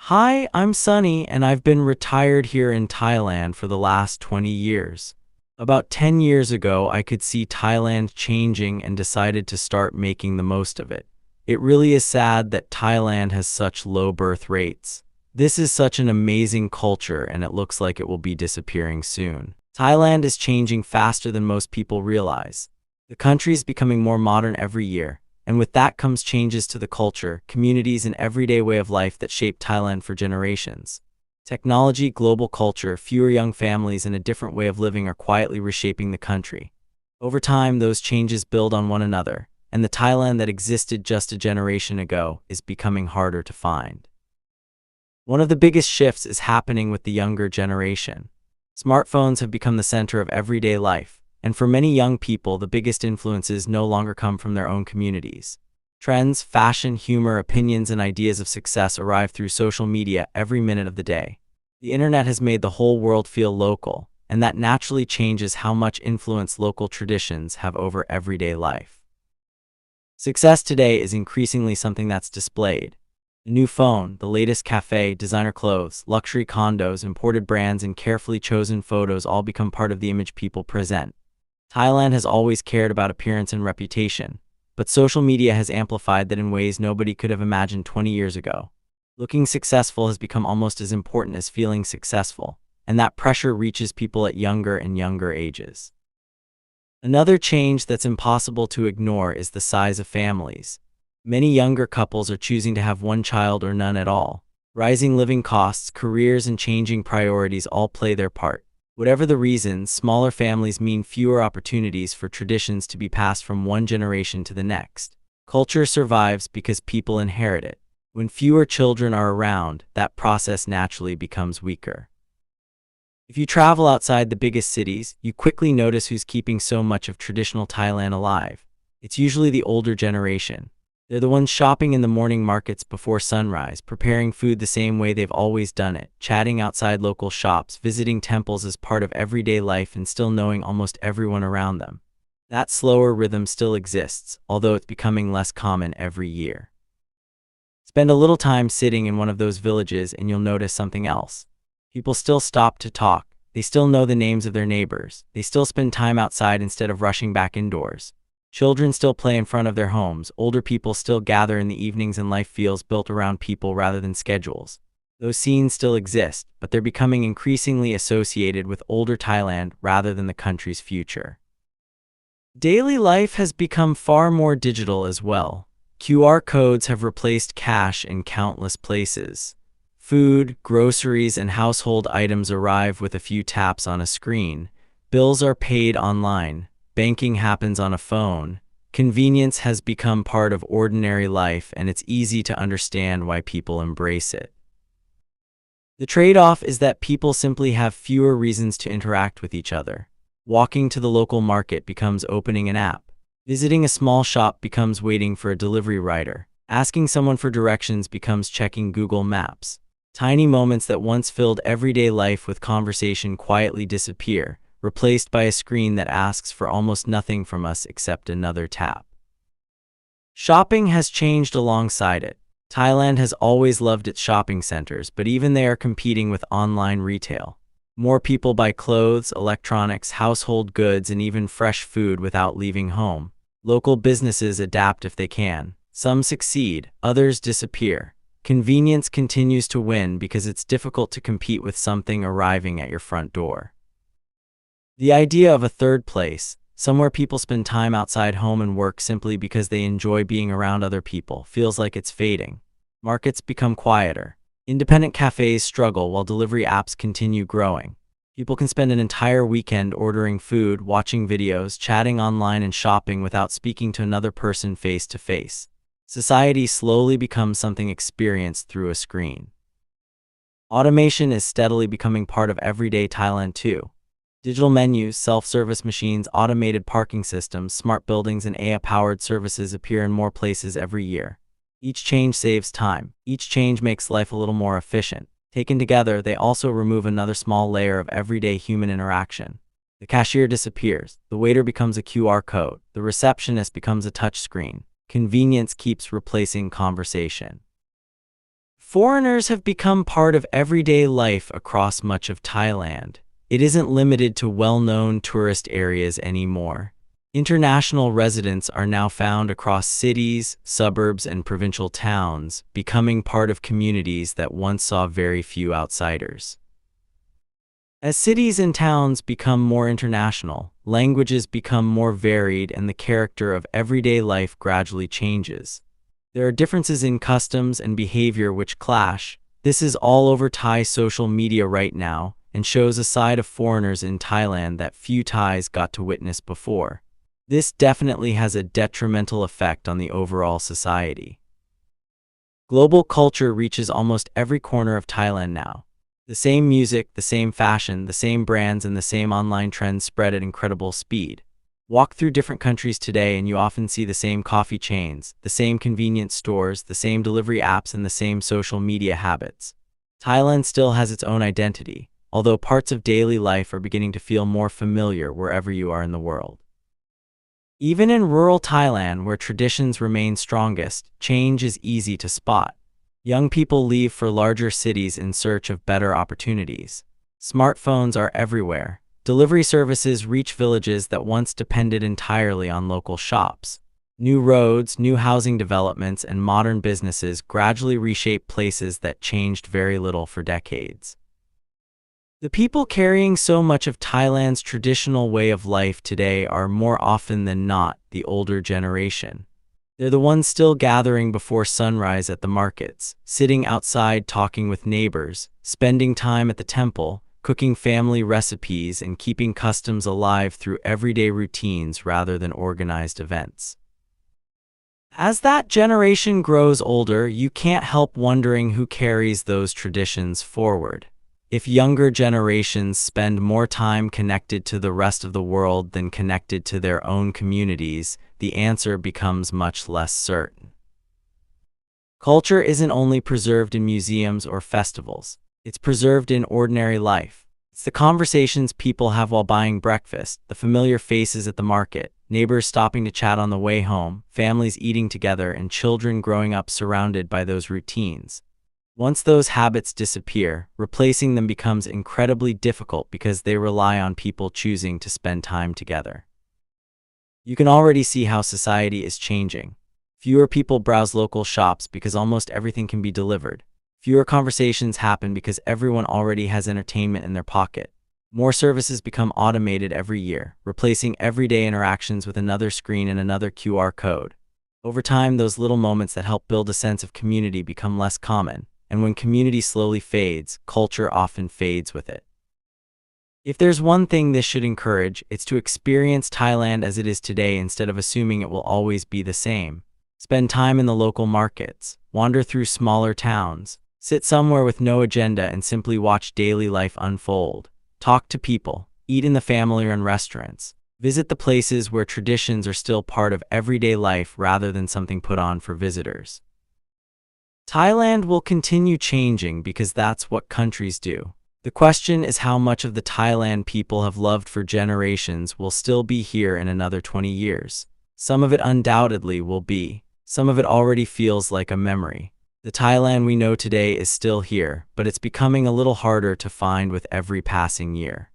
Hi, I'm Sunny, and I've been retired here in Thailand for the last 20 years. About 10 years ago, I could see Thailand changing and decided to start making the most of it. It really is sad that Thailand has such low birth rates. This is such an amazing culture, and it looks like it will be disappearing soon. Thailand is changing faster than most people realize. The country is becoming more modern every year, and with that comes changes to the culture, communities, and everyday way of life that shaped Thailand for generations. Technology, global culture, fewer young families, and a different way of living are quietly reshaping the country. Over time, those changes build on one another, and the Thailand that existed just a generation ago is becoming harder to find. One of the biggest shifts is happening with the younger generation. Smartphones have become the center of everyday life, and for many young people, the biggest influences no longer come from their own communities. Trends, fashion, humor, opinions, and ideas of success arrive through social media every minute of the day. The internet has made the whole world feel local, and that naturally changes how much influence local traditions have over everyday life. Success today is increasingly something that's displayed. The new phone, the latest cafe, designer clothes, luxury condos, imported brands, and carefully chosen photos all become part of the image people present. Thailand has always cared about appearance and reputation, but social media has amplified that in ways nobody could have imagined 20 years ago. Looking successful has become almost as important as feeling successful, and that pressure reaches people at younger and younger ages. Another change that's impossible to ignore is the size of families. Many younger couples are choosing to have one child or none at all. Rising living costs, careers, and changing priorities all play their part. Whatever the reasons, smaller families mean fewer opportunities for traditions to be passed from one generation to the next. Culture survives because people inherit it. When fewer children are around, that process naturally becomes weaker. If you travel outside the biggest cities, you quickly notice who's keeping so much of traditional Thailand alive. It's usually the older generation. They're the ones shopping in the morning markets before sunrise, preparing food the same way they've always done it, chatting outside local shops, visiting temples as part of everyday life, and still knowing almost everyone around them. That slower rhythm still exists, although it's becoming less common every year. Spend a little time sitting in one of those villages and you'll notice something else. People still stop to talk. They still know the names of their neighbors. They still spend time outside instead of rushing back indoors. Children still play in front of their homes, older people still gather in the evenings, and life feels built around people rather than schedules. Those scenes still exist, but they're becoming increasingly associated with older Thailand rather than the country's future. Daily life has become far more digital as well. QR codes have replaced cash in countless places. Food, groceries, and household items arrive with a few taps on a screen. Bills are paid online. Banking happens on a phone. Convenience has become part of ordinary life, and it's easy to understand why people embrace it. The trade-off is that people simply have fewer reasons to interact with each other. Walking to the local market becomes opening an app. Visiting a small shop becomes waiting for a delivery rider. Asking someone for directions becomes checking Google Maps. Tiny moments that once filled everyday life with conversation quietly disappear, replaced by a screen that asks for almost nothing from us except another tap. Shopping has changed alongside it. Thailand has always loved its shopping centers, but even they are competing with online retail. More people buy clothes, electronics, household goods, and even fresh food without leaving home. Local businesses adapt if they can. Some succeed, others disappear. Convenience continues to win because it's difficult to compete with something arriving at your front door. The idea of a third place, somewhere people spend time outside home and work simply because they enjoy being around other people, feels like it's fading. Markets become quieter. Independent cafes struggle while delivery apps continue growing. People can spend an entire weekend ordering food, watching videos, chatting online, and shopping without speaking to another person face to face. Society slowly becomes something experienced through a screen. Automation is steadily becoming part of everyday Thailand too. Digital menus, self-service machines, automated parking systems, smart buildings, and AI-powered services appear in more places every year. Each change saves time. Each change makes life a little more efficient. Taken together, they also remove another small layer of everyday human interaction. The cashier disappears. The waiter becomes a QR code. The receptionist becomes a touch screen. Convenience keeps replacing conversation. Foreigners have become part of everyday life across much of Thailand. It isn't limited to well-known tourist areas anymore. International residents are now found across cities, suburbs, and provincial towns, becoming part of communities that once saw very few outsiders. As cities and towns become more international, languages become more varied and the character of everyday life gradually changes. There are differences in customs and behavior which clash. This is all over Thai social media right now and shows a side of foreigners in Thailand that few Thais got to witness before. This definitely has a detrimental effect on the overall society. Global culture reaches almost every corner of Thailand now. The same music, the same fashion, the same brands, and the same online trends spread at incredible speed. Walk through different countries today and you often see the same coffee chains, the same convenience stores, the same delivery apps, and the same social media habits. Thailand still has its own identity, although parts of daily life are beginning to feel more familiar wherever you are in the world. Even in rural Thailand, where traditions remain strongest, change is easy to spot. Young people leave for larger cities in search of better opportunities. Smartphones are everywhere. Delivery services reach villages that once depended entirely on local shops. New roads, new housing developments, and modern businesses gradually reshape places that changed very little for decades. The people carrying so much of Thailand's traditional way of life today are more often than not the older generation. They're the ones still gathering before sunrise at the markets, sitting outside talking with neighbors, spending time at the temple, cooking family recipes, and keeping customs alive through everyday routines rather than organized events. As that generation grows older, you can't help wondering who carries those traditions forward. If younger generations spend more time connected to the rest of the world than connected to their own communities, the answer becomes much less certain. Culture isn't only preserved in museums or festivals. It's preserved in ordinary life. It's the conversations people have while buying breakfast, the familiar faces at the market, neighbors stopping to chat on the way home, families eating together, and children growing up surrounded by those routines. Once those habits disappear, replacing them becomes incredibly difficult because they rely on people choosing to spend time together. You can already see how society is changing. Fewer people browse local shops because almost everything can be delivered. Fewer conversations happen because everyone already has entertainment in their pocket. More services become automated every year, replacing everyday interactions with another screen and another QR code. Over time, those little moments that help build a sense of community become less common. And when community slowly fades, culture often fades with it. If there's one thing this should encourage, it's to experience Thailand as it is today instead of assuming it will always be the same. Spend time in the local markets, wander through smaller towns, sit somewhere with no agenda and simply watch daily life unfold. Talk to people, eat in the family or in restaurants. Visit the places where traditions are still part of everyday life rather than something put on for visitors. Thailand will continue changing because that's what countries do. The question is how much of the Thailand people have loved for generations will still be here in another 20 years. Some of it undoubtedly will be. Some of it already feels like a memory. The Thailand we know today is still here, but it's becoming a little harder to find with every passing year.